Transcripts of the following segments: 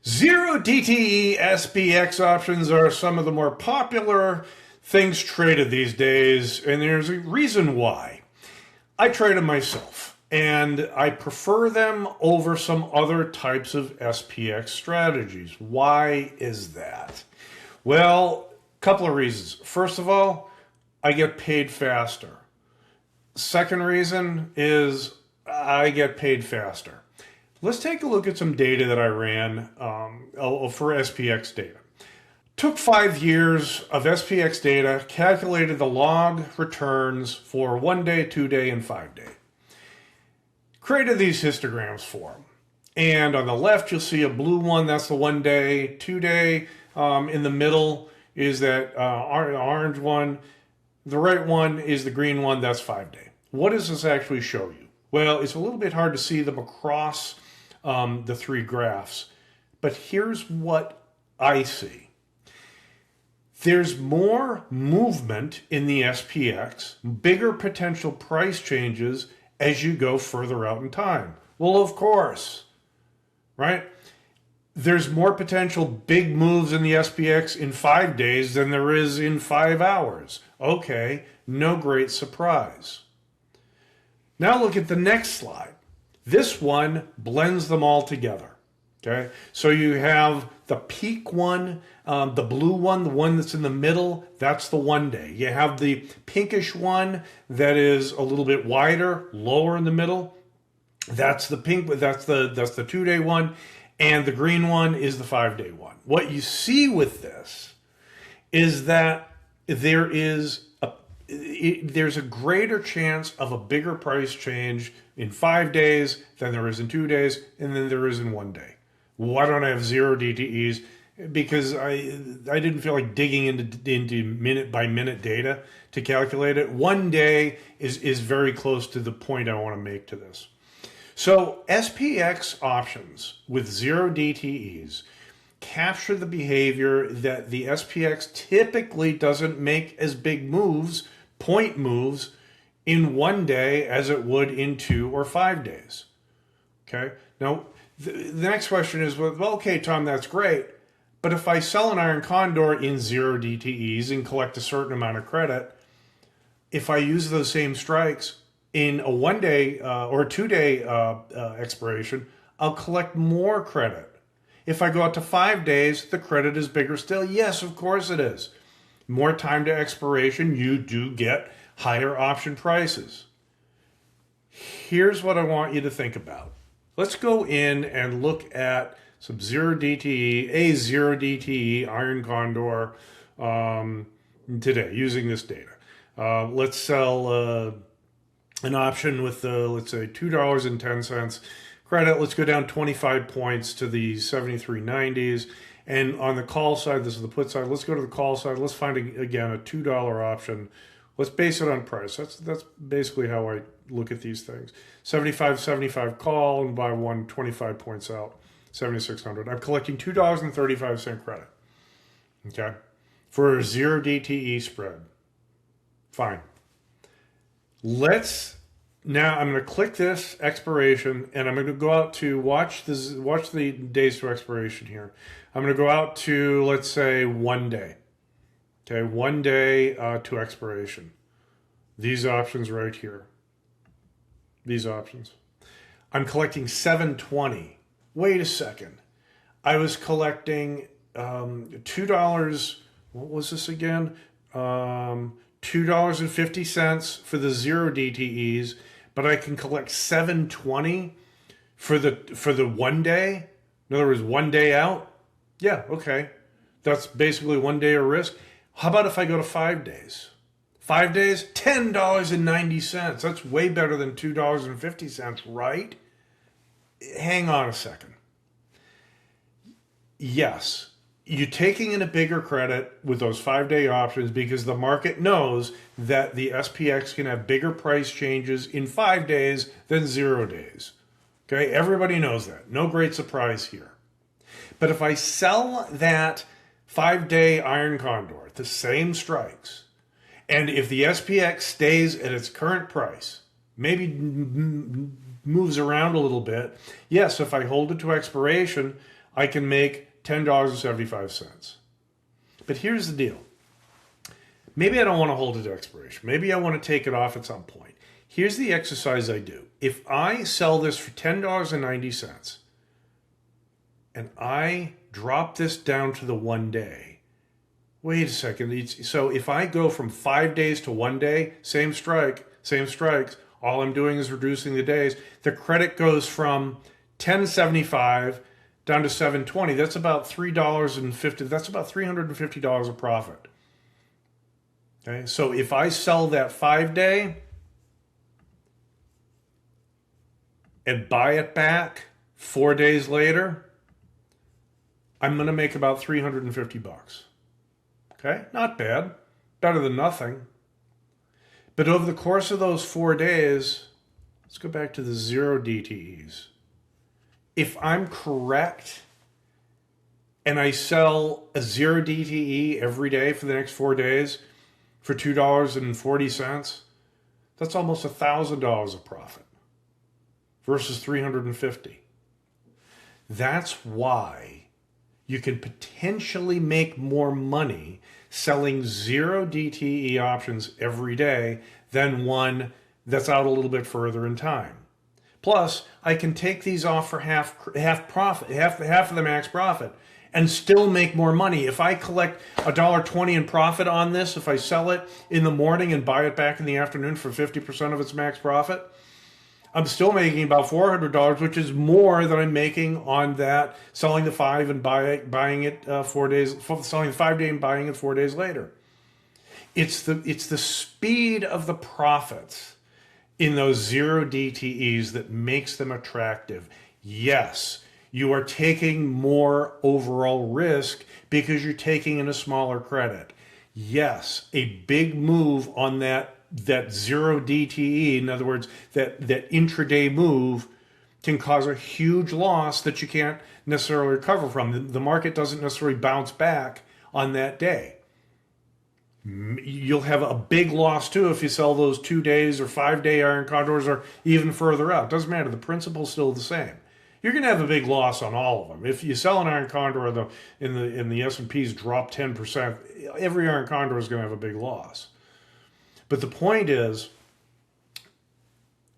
Zero DTE SPX options are some of the more popular things traded these days, and there's a reason why. I trade them myself, and I prefer them over some other types of SPX strategies. Why is that? Well, a couple of reasons. First of all, I get paid faster. Second reason is I get paid faster. Let's take a look at some data that I ran for SPX data. Took 5 years of SPX data, calculated the log returns for 1 day, 2 day, and 5 day. Created these histograms for them. And on the left, you'll see a blue one, that's the 1 day, 2 day. In the middle is that orange one. The right one is the green one, that's 5 day. What does this actually show you? Well, it's a little bit hard to see them across the three graphs, but here's what I see. There's more movement in the SPX, bigger potential price changes as you go further out in time. Well, of course, right? There's more potential big moves in the SPX in 5 days than there is in 5 hours. Okay, no great surprise. Now look at the next slide. This one blends them all together. Okay, so you have the peak one, the blue one, the one that's in the middle, that's the 1 day. You have the pinkish one that is a little bit wider, lower in the middle. That's the pink, that's the 2 day one, and the green one is the 5 day one. What you see with this is that there's a greater chance of a bigger price change in 5 days than there is in 2 days, and then there is in 1 day. Why don't I have zero DTEs? Because I didn't feel like digging into minute by minute data to calculate it. 1 day is very close to the point I want to make to this. So SPX options with zero DTEs capture the behavior that the SPX typically doesn't make as big moves, point moves, in 1 day as it would in 2 or 5 days. Okay. Now, the next question is, well, okay, Tom, that's great. But if I sell an iron condor in zero DTEs and collect a certain amount of credit, if I use those same strikes in a 1 day or a 2 day expiration, I'll collect more credit. If I go out to 5 days, the credit is bigger still. Yes, of course it is. More time to expiration, you do get higher option prices. Here's what I want you to think about. Let's go in and look at some zero DTE, a zero DTE iron condor today using this data. Let's sell an option with, let's say, $2.10 credit. Let's go down 25 points to the 73.90s. And on the call side, this is the put side. Let's go to the call side. Let's find, again, a $2 option. Let's base it on price. That's basically how I look at these things. 75 call and buy one 25 points out, 7,600. I'm collecting $2.35 credit. Okay, for a zero DTE spread. Fine. Now I'm going to click this expiration, and I'm going to go out to watch the days to expiration here. I'm going to go out to, let's say, 1 day. Okay, 1 day to expiration. These options right here. These options. I'm collecting 720. Wait a second. I was collecting $2. What was this again? $2.50 for the zero DTEs, but I can collect 720 for the 1 day. In other words, 1 day out. Yeah, okay. That's basically 1 day of risk. How about if I go to 5 days? 5 days, $10.90. That's way better than $2.50, right? Hang on a second. Yes, you're taking in a bigger credit with those 5 day options because the market knows that the SPX can have bigger price changes in 5 days than 0 days. Okay, everybody knows that. No great surprise here. But if I sell that 5 day iron condor, the same strikes, and if the SPX stays at its current price, maybe moves around a little bit, yes, if I hold it to expiration, I can make $10.75. But here's the deal. Maybe I don't want to hold it to expiration. Maybe I want to take it off at some point. Here's the exercise I do. If I sell this for $10.90 and I drop this down to the 1 day, wait a second. So if I go from 5 days to 1 day, same strikes, all I'm doing is reducing the days. The credit goes from $10.75 down to $7.20. That's about $3.50. That's about $350 of profit. Okay, so if I sell that 5 day and buy it back 4 days later, I'm going to make about $350. Okay, not bad. Better than nothing. But over the course of those 4 days, let's go back to the 0 DTEs. If I'm correct and I sell a 0 DTE every day for the next 4 days for $2.40, that's almost $1,000 of profit versus $350. That's why you can potentially make more money selling 0 DTE options every day than one that's out a little bit further in time. Plus, I can take these off for half profit, half of the max profit, and still make more money. If I collect $1.20 in profit on this, if I sell it in the morning and buy it back in the afternoon for 50% of its max profit, I'm still making about $400, which is more than I'm making on that selling the 5 and buying it 4 days, selling the 5 day and buying it 4 days later. It's the speed of the profits in those 0 DTEs that makes them attractive. Yes, you are taking more overall risk because you're taking in a smaller credit. Yes, a big move on that 0 DTE, in other words, that intraday move can cause a huge loss that you can't necessarily recover from. The market doesn't necessarily bounce back on that day. You'll have a big loss too if you sell those 2 days or 5 day iron condors or even further out. Doesn't matter. The principle's still the same. You're going to have a big loss on all of them. If you sell an iron condor and the S&P's drop 10%, every iron condor is going to have a big loss. But the point is,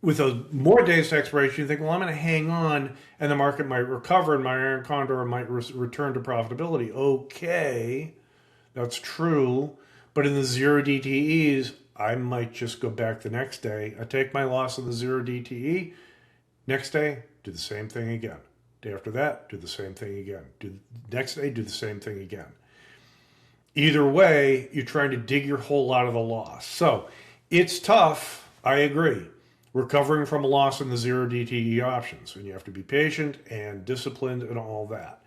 with those more days to expiration, you think, well, I'm going to hang on and the market might recover and my iron condor might return to profitability. Okay, that's true. But in the 0 DTEs, I might just go back the next day. I take my loss of the 0 DTE. Next day, do the same thing again. Day after that, do the same thing again. Next day, do the same thing again. Either way, you're trying to dig your hole out of the loss. So it's tough, I agree, recovering from a loss in the 0 DTE options. And you have to be patient and disciplined and all that.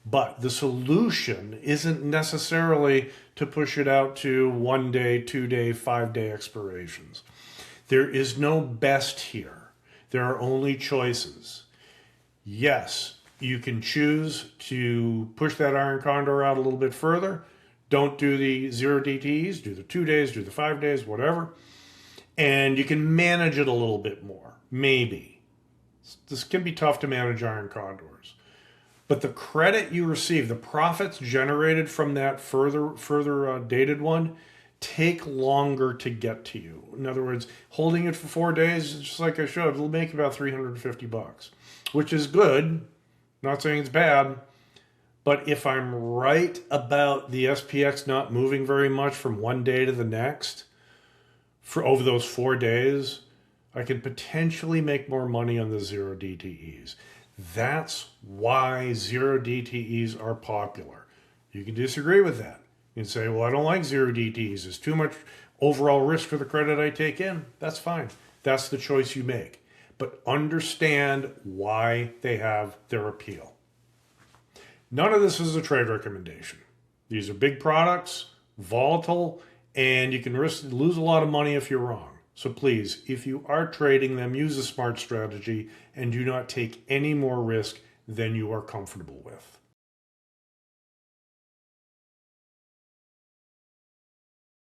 But the solution isn't necessarily to push it out to 1 day, 2 day, 5 day expirations. There is no best here. There are only choices. Yes, you can choose to push that iron condor out a little bit further. Don't do the 0 DTEs, do the 2 days, do the 5 days, whatever. And you can manage it a little bit more, maybe. This can be tough to manage iron condors. But the credit you receive, the profits generated from that further dated one, take longer to get to you. In other words, holding it for 4 days, just like I showed, it'll make about $350, which is good. Not saying it's bad. But if I'm right about the SPX not moving very much from 1 day to the next for over those 4 days, I can potentially make more money on the 0 DTEs. That's why 0 DTEs are popular. You can disagree with that. You can say, well, I don't like 0 DTEs. It's too much overall risk for the credit I take in. That's fine. That's the choice you make. But understand why they have their appeal. None of this is a trade recommendation. These are big products, volatile, and you can lose a lot of money if you're wrong. So please, if you are trading them, use a smart strategy and do not take any more risk than you are comfortable with.